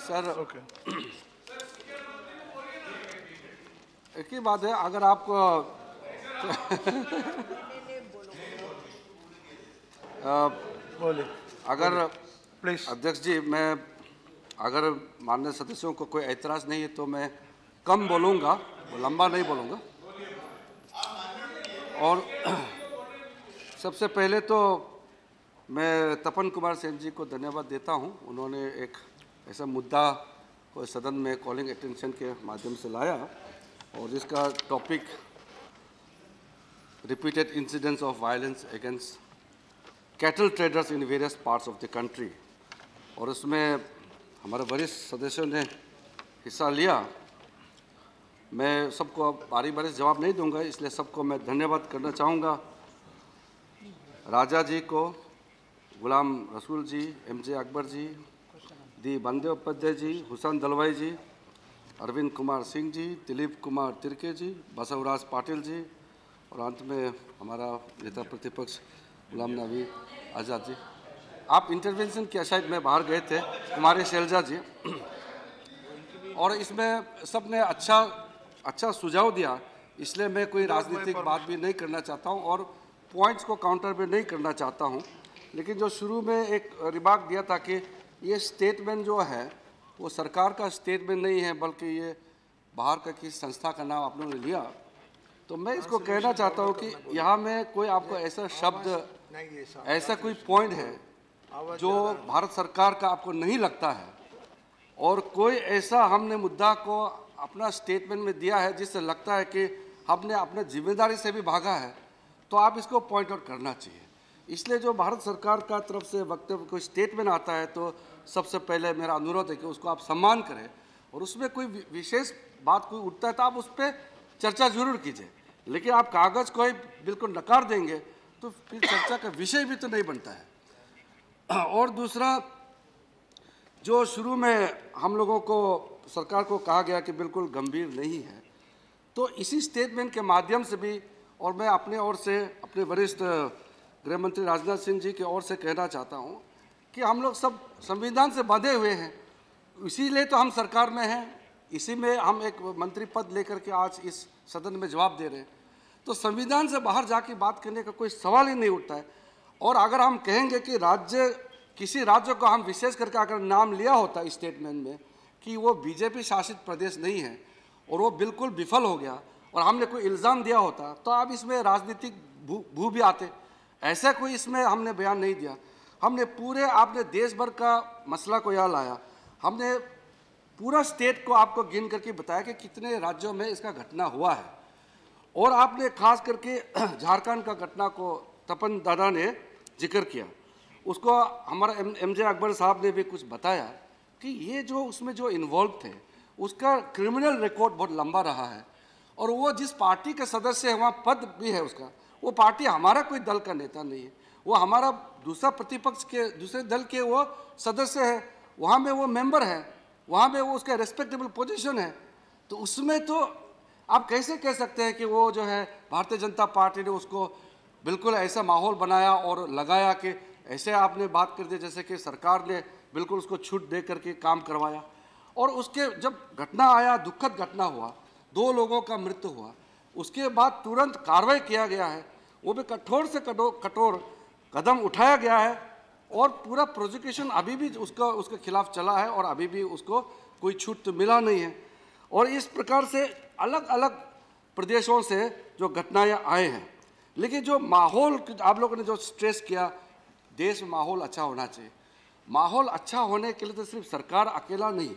Sir okay एक ही बात है, अगर आपको बोलिए अगर प्लीज। अध्यक्ष जी, मैं अगर माननीय सदस्यों को कोई ऐतराज़ नहीं है तो मैं कम बोलूँगा, लंबा नहीं बोलूँगा। और सबसे पहले तो मैं तपन कुमार सेन जी को धन्यवाद देता हूँ। उन्होंने एक ऐसा मुद्दा को सदन में कॉलिंग अटेंशन के माध्यम से लाया और जिसका topic repeated incidents of violence against cattle traders in various parts of the country, और उसमें हमारे वरिष्ठ सदस्यों ने हिस्सा लिया। मैं सबको बारी बारी जवाब नहीं दूंगा, इसलिए सबको मैं धन्यवाद करना चाहूँगा। राजा जी को, गुलाम रसूल जी, एमजे अकबर जी, दी बंदोपाध्याय जी, हुसैन दलवाई जी, अरविंद कुमार सिंह जी, दिलीप कुमार तिर्के जी, बसवराज पाटिल जी, और अंत में हमारा नेता प्रतिपक्ष गुलाम नबी आज़ाद जी। आप इंटरवेंशन किया, शायद मैं बाहर गए थे, कुमारी शैलजा जी, और इसमें सबने अच्छा सुझाव दिया, इसलिए मैं कोई राजनीतिक बात भी नहीं करना चाहता हूं और पॉइंट्स को काउंटर भी नहीं करना चाहता हूं। लेकिन जो शुरू में एक रिमार्क दिया था कि ये स्टेटमेंट जो है वो सरकार का स्टेटमेंट नहीं है, बल्कि ये बाहर का किसी संस्था का नाम आप लोगों ने लिया, तो मैं इसको कहना चाहता हूं कि यहाँ में कोई आपको ऐसा शब्द, ऐसा कोई पॉइंट है जो भारत सरकार का आपको नहीं लगता है, और कोई ऐसा हमने मुद्दा को अपना स्टेटमेंट में दिया है जिससे लगता है कि हमने अपने जिम्मेदारी से भी भागा है, तो आप इसको पॉइंट आउट करना चाहिए। इसलिए जो भारत सरकार का तरफ से वक्तव्य कोई स्टेटमेंट आता है तो सबसे पहले मेरा अनुरोध है कि उसको आप सम्मान करें, और उसमें कोई विशेष बात कोई उठता है तो आप उस पर चर्चा जरूर कीजिए। लेकिन आप कागज़ को ही बिल्कुल नकार देंगे तो फिर चर्चा का विषय भी तो नहीं बनता है। और दूसरा, जो शुरू में हम लोगों को सरकार को कहा गया कि बिल्कुल गंभीर नहीं है, तो इसी स्टेटमेंट के माध्यम से भी, और मैं अपने ओर से अपने वरिष्ठ गृह मंत्री राजनाथ सिंह जी की ओर से कहना चाहता हूं कि हम लोग सब संविधान से बंधे हुए हैं, इसीलिए तो हम सरकार में हैं, इसी में हम एक मंत्री पद लेकर के आज इस सदन में जवाब दे रहे हैं। तो संविधान से बाहर जाके बात करने का कोई सवाल ही नहीं उठता है। और अगर हम कहेंगे कि किसी राज्य को हम विशेष करके अगर नाम लिया होता इस स्टेटमेंट में कि वो बीजेपी शासित प्रदेश नहीं है और वो बिल्कुल विफल हो गया, और हमने कोई इल्ज़ाम दिया होता, तो आप इसमें राजनीतिक भू भी आते। ऐसा कोई इसमें हमने बयान नहीं दिया। हमने पूरे, आपने देश भर का मसला को यहाँ लाया, हमने पूरा स्टेट को आपको गिन करके बताया कि कितने राज्यों में इसका घटना हुआ है, और आपने खास करके झारखंड का घटना को तपन दादा ने जिक्र किया। उसको हमारा एमजे अकबर साहब ने भी कुछ बताया कि ये जो उसमें जो इन्वॉल्व थे उसका क्रिमिनल रिकॉर्ड बहुत लंबा रहा है, और वो जिस पार्टी के सदस्य है वहाँ पद भी है उसका, वो पार्टी हमारा कोई दल का नेता नहीं है, वो हमारा दूसरा प्रतिपक्ष के दूसरे दल के वो सदस्य है, वहाँ में वो मेंबर है, वहाँ में वो उसका रेस्पेक्टेबल पोजीशन है। तो उसमें तो आप कैसे कह सकते हैं कि वो जो है भारतीय जनता पार्टी ने उसको बिल्कुल ऐसा माहौल बनाया और लगाया कि ऐसे आपने बात कर दी जैसे कि सरकार ने बिल्कुल उसको छूट दे करके काम करवाया। और उसके जब घटना आया, दुखद घटना हुआ, 2 लोगों का मृत्यु हुआ, उसके बाद तुरंत कार्रवाई किया गया है, वो भी कठोर से कठोर कदम उठाया गया है, और पूरा प्रोसिक्यूशन अभी भी उसके खिलाफ चला है, और अभी भी उसको कोई छूट तो मिला नहीं है। और इस प्रकार से अलग अलग प्रदेशों से जो घटनाएं आए हैं, लेकिन जो माहौल आप लोगों ने जो स्ट्रेस किया, देश में माहौल अच्छा होना चाहिए। माहौल अच्छा होने के लिए तो सिर्फ सरकार अकेला नहीं,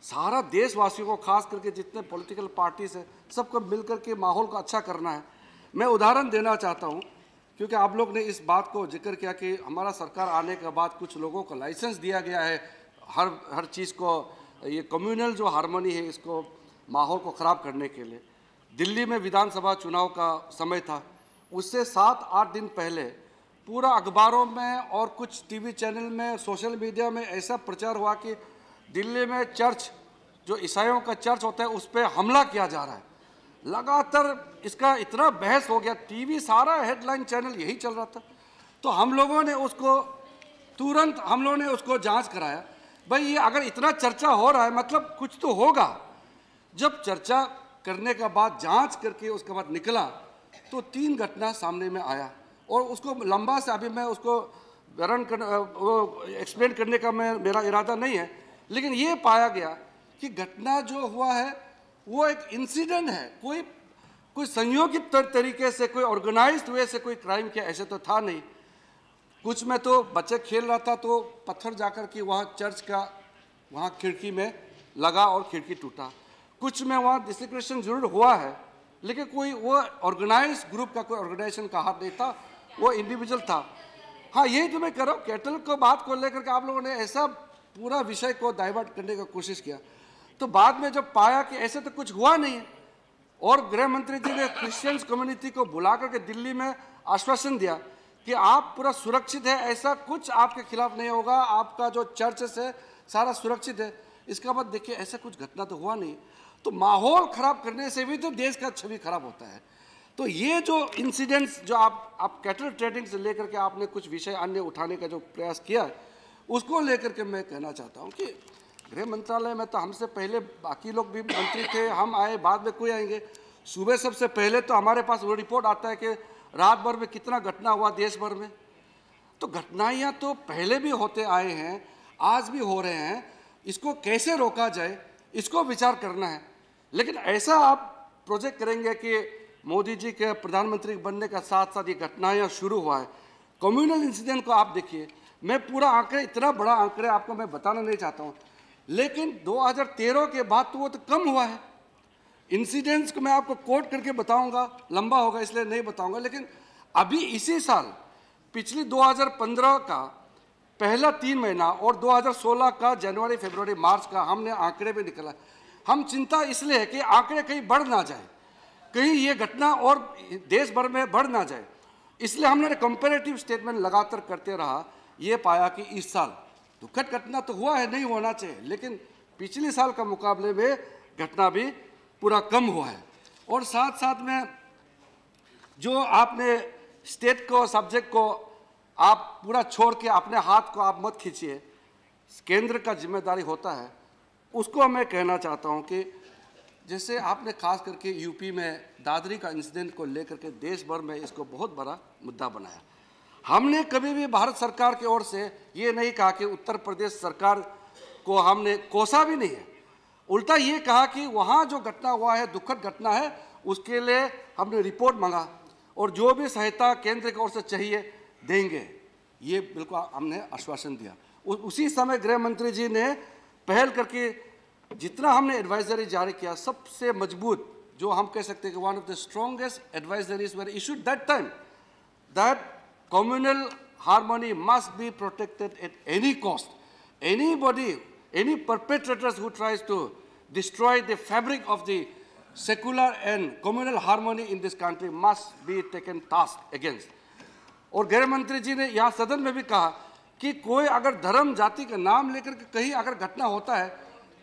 सारा देशवासियों को, खास करके जितने पॉलिटिकल पार्टीज हैं, सबको मिलकर के माहौल को अच्छा करना है। मैं उदाहरण देना चाहता हूं, क्योंकि आप लोग ने इस बात को जिक्र किया कि हमारा सरकार आने के बाद कुछ लोगों को लाइसेंस दिया गया है हर चीज़ को, ये कम्युनल जो हार्मनी है इसको, माहौल को ख़राब करने के लिए। दिल्ली में विधानसभा चुनाव का समय था, उससे 7-8 दिन पहले पूरा अखबारों में और कुछ टीवी चैनल में, सोशल मीडिया में ऐसा प्रचार हुआ कि दिल्ली में चर्च, जो ईसाइयों का चर्च होता है, उस पर हमला किया जा रहा है। लगातार इसका इतना बहस हो गया, टीवी सारा हेडलाइन चैनल यही चल रहा था। तो हम लोगों ने उसको तुरंत जांच कराया, भाई ये अगर इतना चर्चा हो रहा है मतलब कुछ तो होगा। जब चर्चा करने के बाद जांच करके उसके बाद निकला तो 3 घटना सामने में आया और उसको लंबा से अभी मैं उसको वर्णन कर वो एक्सप्लेन करने का मेरा इरादा नहीं है, लेकिन ये पाया गया कि घटना जो हुआ है वो एक इंसिडेंट है, कोई संयोगित तरीके से, कोई ऑर्गेनाइज्ड वे से कोई क्राइम किया ऐसे तो था नहीं। कुछ में तो बच्चे खेल रहा था तो पत्थर जाकर के वहाँ चर्च का वहाँ खिड़की में लगा और खिड़की टूटा। कुछ में वहाँ डिस्क्रिप्शन जरूर हुआ है, लेकिन कोई वो ऑर्गेनाइज ग्रुप का कोई ऑर्गेनाइजेशन का हाथ नहीं था, वो इंडिविजुअल था। हाँ, यही तो मैं कर रहा हूँ, कैटल को बात को लेकर के आप लोगों ने ऐसा पूरा विषय को डाइवर्ट करने का कोशिश किया, तो बाद में जब पाया कि ऐसे तो कुछ हुआ नहीं है और गृह मंत्री जी ने क्रिश्चियंस कम्युनिटी को बुला करके दिल्ली में आश्वासन दिया कि आप पूरा सुरक्षित है, ऐसा कुछ आपके खिलाफ नहीं होगा, आपका जो चर्च है सारा सुरक्षित है। इसका बाद देखिए ऐसा कुछ घटना तो हुआ नहीं, तो माहौल खराब करने से भी तो देश का छवि खराब होता है। तो ये जो इंसिडेंट्स जो आप कैटल ट्रेडिंग से लेकर के आपने कुछ विषय अन्य उठाने का जो प्रयास किया उसको लेकर के मैं कहना चाहता हूँ कि गृह मंत्रालय में तो हमसे पहले बाकी लोग भी मंत्री थे, हम आए, बाद में कोई आएंगे। सुबह सबसे पहले तो हमारे पास वो रिपोर्ट आता है कि रात भर में कितना घटना हुआ देश भर में। तो घटनाएँ तो पहले भी होते आए हैं, आज भी हो रहे हैं, इसको कैसे रोका जाए इसको विचार करना है। लेकिन ऐसा आप प्रोजेक्ट करेंगे कि मोदी जी के प्रधानमंत्री बनने का साथ साथ ये घटनाएँ शुरू हुआ है। कम्युनल इंसिडेंट को आप देखिए, मैं पूरा आंकड़े, इतना बड़ा आंकड़े आपको मैं बताना नहीं चाहता हूँ, लेकिन 2013 के बाद तो वो तो कम हुआ है। इंसिडेंट्स को मैं आपको कोट करके बताऊंगा, लंबा होगा इसलिए नहीं बताऊंगा, लेकिन अभी इसी साल पिछली 2015 का पहला 3 महीना और 2016 का जनवरी फरवरी मार्च का हमने आंकड़े में निकला। हम चिंता इसलिए है कि आंकड़े कहीं बढ़ ना जाए, कहीं ये घटना और देश भर में बढ़ ना जाए, इसलिए हमने कंपैरेटिव स्टेटमेंट लगातार करते रहा। ये पाया कि इस साल दुखद घटना तो हुआ है, नहीं होना चाहिए, लेकिन पिछले साल का मुकाबले में घटना भी पूरा कम हुआ है। और साथ साथ में जो आपने स्टेट को, सब्जेक्ट को आप पूरा छोड़ के अपने हाथ को आप मत खींचिए, केंद्र का जिम्मेदारी होता है, उसको मैं कहना चाहता हूँ कि जैसे आपने खास करके यूपी में दादरी का इंसिडेंट को लेकर के देश भर में इसको बहुत बड़ा मुद्दा बनाया। हमने कभी भी भारत सरकार की ओर से ये नहीं कहा कि उत्तर प्रदेश सरकार को हमने कोसा भी नहीं है, उल्टा ये कहा कि वहाँ जो घटना हुआ है दुखद घटना है, उसके लिए हमने रिपोर्ट मांगा और जो भी सहायता केंद्र की ओर से चाहिए देंगे, ये बिल्कुल हमने आश्वासन दिया। उसी समय गृह मंत्री जी ने पहल करके जितना हमने एडवाइजरी जारी किया, सबसे मजबूत जो हम कह सकते हैं कि one of the strongest advisories were issued that time, that communal harmony must be protected at any cost. Anybody, any perpetrators who tries to destroy the fabric of the secular and communal harmony in this country must be taken task against. और गृह मंत्री जी ने यहाँ सदन में भी कहा कि कोई अगर धर्म जाति का नाम लेकर के कहीं अगर घटना होता है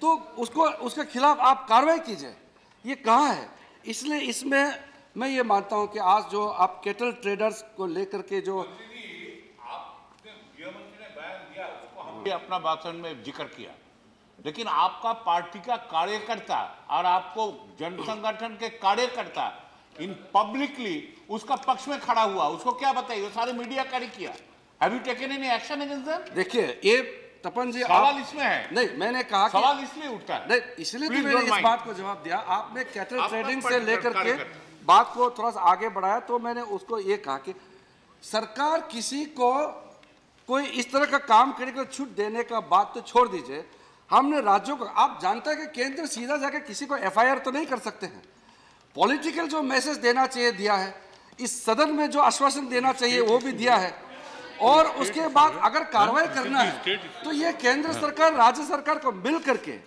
तो उसके खिलाफ आप कार्रवाई कीजिए। ये कहाँ है? इसलिए इसमें मैं ये मानता हूं कि आज जो आप कैटल ट्रेडर्स को लेकर के जो आपने गृहमंत्री ने बयान दिया उसको हमने अपना भाषण में जिक्र किया, लेकिन आपका पार्टी का कार्यकर्ता और आपको जन संगठन के कार्यकर्ता इन पब्लिकली उसका पक्ष में खड़ा हुआ, उसको क्या बताइए? सारे मीडिया कार्य किया। Have you taken any action against them? देखिए ये तपन जी सवाल इसमें है। नहीं, मैंने कहा सवाल इसलिए उठता है, नहीं इसलिए तो मैंने इस बात को जवाब दिया। आपने कैटल ट्रेडिंग से लेकर के बात को थोड़ा सा आगे बढ़ाया तो मैंने उसको ये कहा कि सरकार किसी को कोई इस तरह का काम करने को छूट देने का बात तो छोड़ दीजिए, हमने राज्यों को, आप जानते हैं कि केंद्र सीधा जाकर किसी को एफआईआर तो नहीं कर सकते हैं, पॉलिटिकल जो मैसेज देना चाहिए दिया है, इस सदन में जो आश्वासन देना चाहिए वो भी दिया है, और उसके बाद अगर कार्रवाई करना है तो ये केंद्र सरकार राज्य सरकार को मिल करके,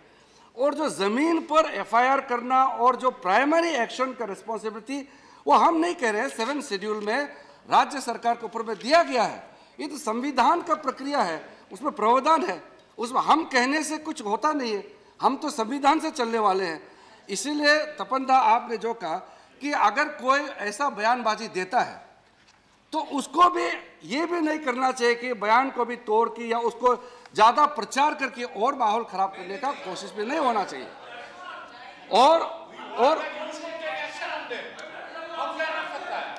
और जो जमीन पर एफआईआर करना और जो प्राइमरी एक्शन का रिस्पॉन्सिबिलिटी वो हम नहीं कह रहे हैं, 7 शेड्यूल में राज्य सरकार के ऊपर में दिया गया है। ये तो संविधान का प्रक्रिया है, उसमें प्रावधान है, उसमें हम कहने से कुछ होता नहीं है, हम तो संविधान से चलने वाले हैं। इसीलिए तपन दा आपने जो कहा कि अगर कोई ऐसा बयानबाजी देता है तो उसको भी ये भी नहीं करना चाहिए कि बयान को भी तोड़ के या उसको ज़्यादा प्रचार करके और माहौल खराब करने का कोशिश भी नहीं होना चाहिए। और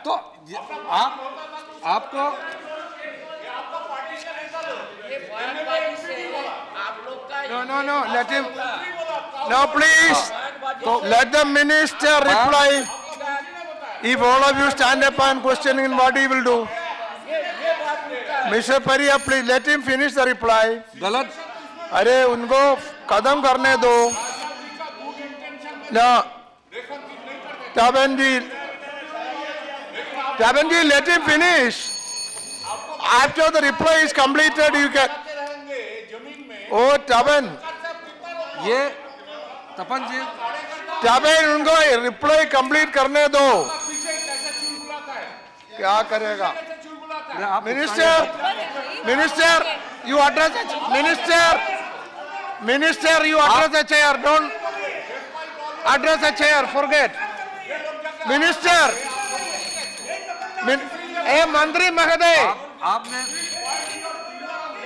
तो आपको No. Let him. No, please. Let the minister reply. If all of you stand up and questioning what he will do. Mr. Paria, please let him finish the reply. गलत अरे उनको कदम करने दो ना Taban ji, let him finish. After the reply is completed, you can. Oh, Taban. ये तपन जी Taban, उनको reply complete करने दो. क्या करेगा? Minister, you address the Minister, you address the chair. Don't address the chair. Forget. Minister. Mandri Mahaday.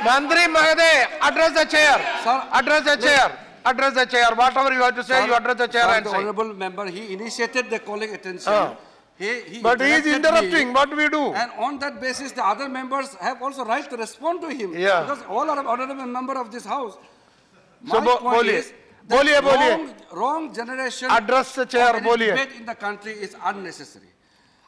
Mandri Mahaday, address the chair. Sir, address the chair. Address the chair. Whatever you have to say, you address the chair and the say. honorable member, he initiated the calling attention. But he is interrupted interrupting. me. What we do? And on that basis, the other members have also right to respond to him. Yeah. Because all are honorable member of this house. So, My point boliye. is that Boliye. wrong generation Address the chair, of any boliye. debate in the country is unnecessary.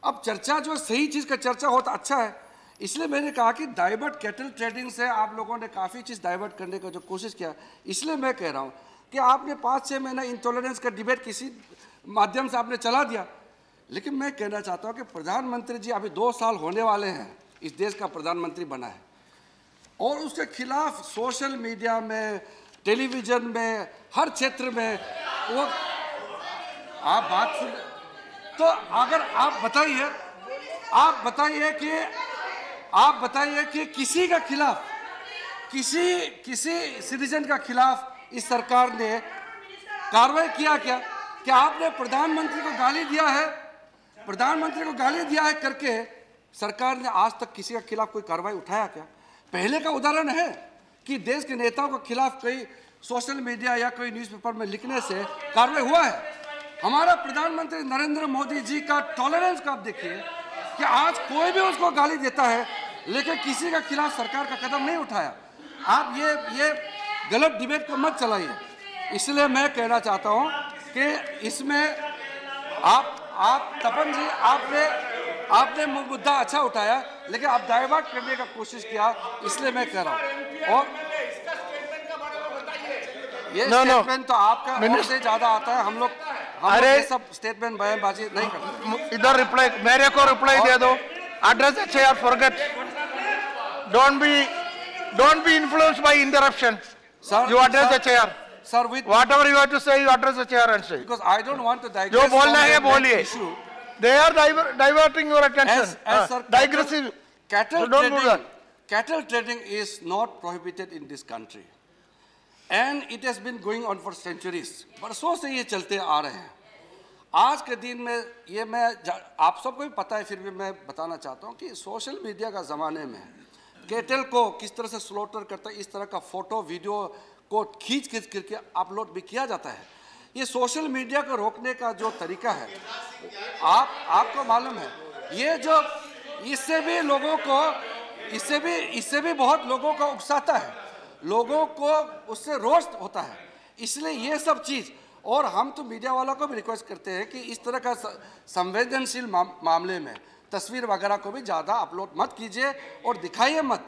अब चर्चा जो सही चीज का चर्चा हो तो अच्छा है, इसलिए मैंने कहा कि डाइवर्ट कैटल ट्रेडिंग से आप लोगों ने काफ़ी चीज़ डाइवर्ट करने का जो कोशिश किया, इसलिए मैं कह रहा हूँ कि आपने 5-6 महीना इंटॉलरेंस का डिबेट किसी माध्यम से आपने चला दिया। लेकिन मैं कहना चाहता हूँ कि प्रधानमंत्री जी अभी 2 साल होने वाले हैं, इस देश का प्रधानमंत्री बना है, और उसके खिलाफ सोशल मीडिया में, टेलीविज़न में, हर क्षेत्र में वो आप बात सुन, तो अगर आप बताइए कि किसी का खिलाफ, किसी सिटीजन का खिलाफ इस सरकार ने कार्रवाई किया क्या आपने प्रधानमंत्री को गाली दिया है, करके सरकार ने आज तक किसी के खिलाफ कोई कार्रवाई उठाया क्या? पहले का उदाहरण है कि देश के नेताओं के खिलाफ कई सोशल मीडिया या कोई न्यूज़पेपर में लिखने से कार्रवाई हुआ है। हमारा प्रधानमंत्री नरेंद्र मोदी जी का टॉलरेंस का आप देखिए कि आज कोई भी उसको गाली देता है, लेकिन किसी के खिलाफ सरकार का कदम नहीं उठाया। आप ये गलत डिबेट को मत चलाइए। इसलिए मैं कहना चाहता हूं कि इसमें आप तपन जी आपने मुद्दा अच्छा उठाया, लेकिन आप डाइवर्ट करने का कोशिश किया, इसलिए मैं कह रहा हूं। और ये स्टेटमेंट तो आपका से ज्यादा आता है, हम लोग ये सब स्टेटमेंट बयानबाजी नहीं करते। इधर रिप्लाई, मेरे को रिप्लाई दे दो। Address the chair, forget. Don't be influenced by interruption. Sir, you address the chair. Sir, with whatever you have to say, you address the chair and say. Because I don't want to digress. जो बोलना है बोलिए. They are diverting your attention. As sir, digressive. Cattle trading is not prohibited in this country, and it has been going on for centuries. बरसों से ये चलते आ रहे हैं। आज के दिन में ये मैं आप सबको भी पता है, फिर भी मैं बताना चाहता हूँ कि सोशल मीडिया का ज़माने में कैटल को किस तरह से स्लॉटर करता है, इस तरह का फोटो वीडियो को खींच करके अपलोड भी किया जाता है। ये सोशल मीडिया को रोकने का जो तरीका है, आपको मालूम है, ये जो इससे भी बहुत लोगों को उकसाता है, लोगों को उससे रोस्ट होता है। इसलिए ये सब चीज़, और हम तो मीडिया वालों को भी रिक्वेस्ट करते हैं कि इस तरह का संवेदनशील मामले में तस्वीर वगैरह को भी ज़्यादा अपलोड मत कीजिए और दिखाइए मत,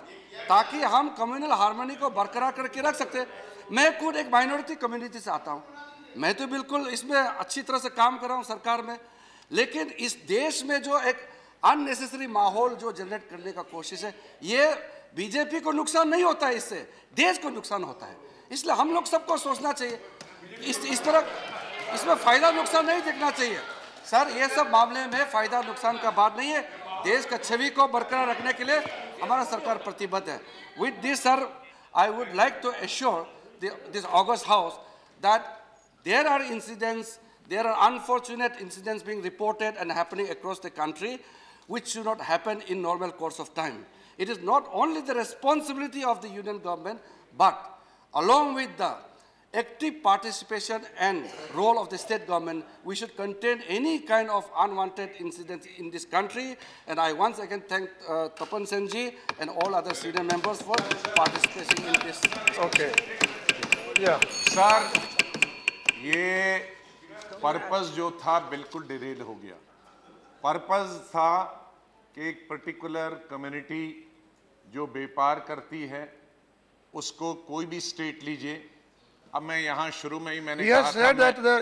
ताकि हम कम्युनल हार्मनी को बरकरार करके रख सकते हैं। मैं खुद एक माइनॉरिटी कम्युनिटी से आता हूँ, मैं तो बिल्कुल इसमें अच्छी तरह से काम कर रहा हूँ सरकार में, लेकिन इस देश में जो एक अननेसेसरी माहौल जो जनरेट करने का कोशिश है, ये बीजेपी को नुकसान नहीं होता है, इससे देश को नुकसान होता है। इसलिए हम लोग सबको सोचना चाहिए, इस तरह इसमें फ़ायदा नुकसान नहीं देखना चाहिए। सर, ये सब मामले में फ़ायदा नुकसान का बात नहीं है, देश का छवि को बरकरार रखने के लिए हमारा सरकार प्रतिबद्ध है। With this sir, I would like to assure this august house that there are unfortunate incidents being reported and happening across the country. which should not happen in normal course of time. It is not only the responsibility of the union government, but along with the active participation and role of the state government, we should contain any kind of unwanted incidents in this country. And I once again thank Tapan Senji and all other senior members for participating in this. Okay. Yeah. Sir, ये purpose जो था बिल्कुल Daryl हो गया। Purpose था कि एक particular community जो व्यापार करती है, उसको कोई भी स्टेट लीजिए। अब मैं यहाँ शुरू में ही मैंने कहा था,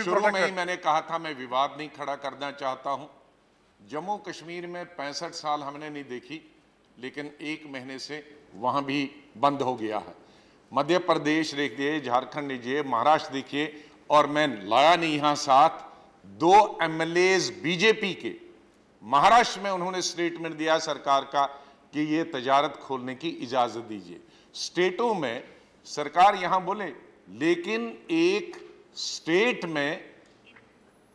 शुरू में ही मैंने कहा था मैं विवाद नहीं खड़ा करना चाहता हूँ। जम्मू कश्मीर में 65 साल हमने नहीं देखी, लेकिन 1 महीने से वहाँ भी बंद हो गया है। मध्य प्रदेश देखिए, झारखंड लीजिए, महाराष्ट्र देखिए, और मैं लाया नहीं यहाँ साथ 2 MLAs बीजेपी के, महाराष्ट्र में उन्होंने स्टेटमेंट दिया सरकार का कि ये तजारत खोलने की इजाजत दीजिए। स्टेटों में सरकार यहां बोले, लेकिन एक स्टेट में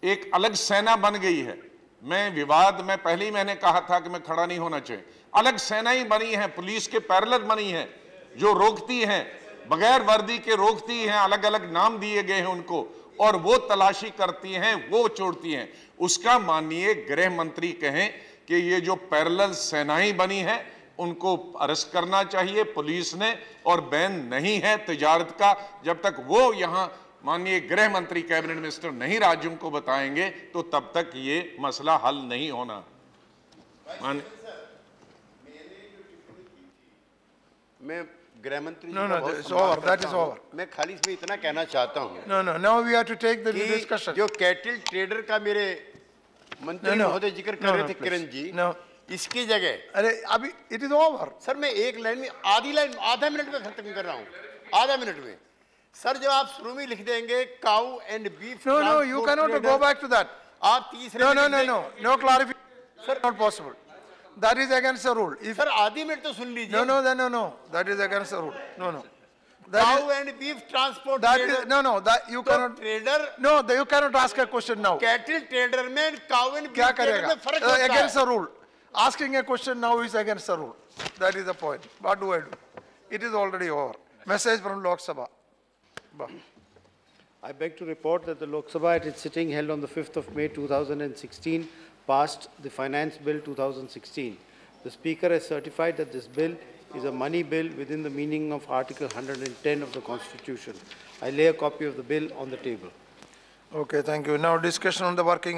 एक अलग सेना बन गई है। मैं विवाद में पहले ही मैंने कहा था कि मैं खड़ा नहीं होना चाहिए। अलग सेना ही बनी है, पुलिस के पैरेलल बनी है, जो रोकती है, बगैर वर्दी के रोकती हैं, अलग अलग नाम दिए गए हैं उनको, और वो तलाशी करती हैं, वो छोड़ती हैं। उसका माननीय गृह मंत्री कहें कि ये जो पैरेलल सेनाएं बनी है उनको अरेस्ट करना चाहिए पुलिस ने, और बैन नहीं है तिजारत का। जब तक वो यहाँ माननीय गृह मंत्री कैबिनेट मिनिस्टर नहीं राज्यों को बताएंगे तो तब तक ये मसला हल नहीं होना। मैं गृह मंत्री No, it's over. That is over. मैं खाली इसमें इतना कहना चाहता हूँ No. Now we have to take the discussion. जो कैटल ट्रेडर का मेरे मंत्री महोदय जिक्र कर रहे थे किरण जी, इसकी जगह अरे अभी it is over. सर मैं एक लाइन में आधा मिनट में खत्म कर रहा हूँ, आधा मिनट में। सर जब आप शुरू में लिख देंगे cow and beef, No, you cannot go back to that. आप तीसरे No clarification. Sir, not possible. That is against the rule. If sir आधी मिनट तो सुन लीजिए। No. That is against the rule. No. Cow and beef transport. That is that you cannot. Trader. No, you cannot ask a question now. Cattle trader में cow and beef क्या trader में फर्क होता है? Against the rule. Asking a question now is against the rule. That is the point. What do I do? It is already over. Message from Lok Sabha. I beg to report that the Lok Sabha at its sitting held on the 5th of May 2016 passed the Finance Bill 2016. The Speaker has certified that this bill is a money bill within the meaning of Article 110 of the Constitution. I lay a copy of the bill on the table. Okay, thank you. Now discussion on the working of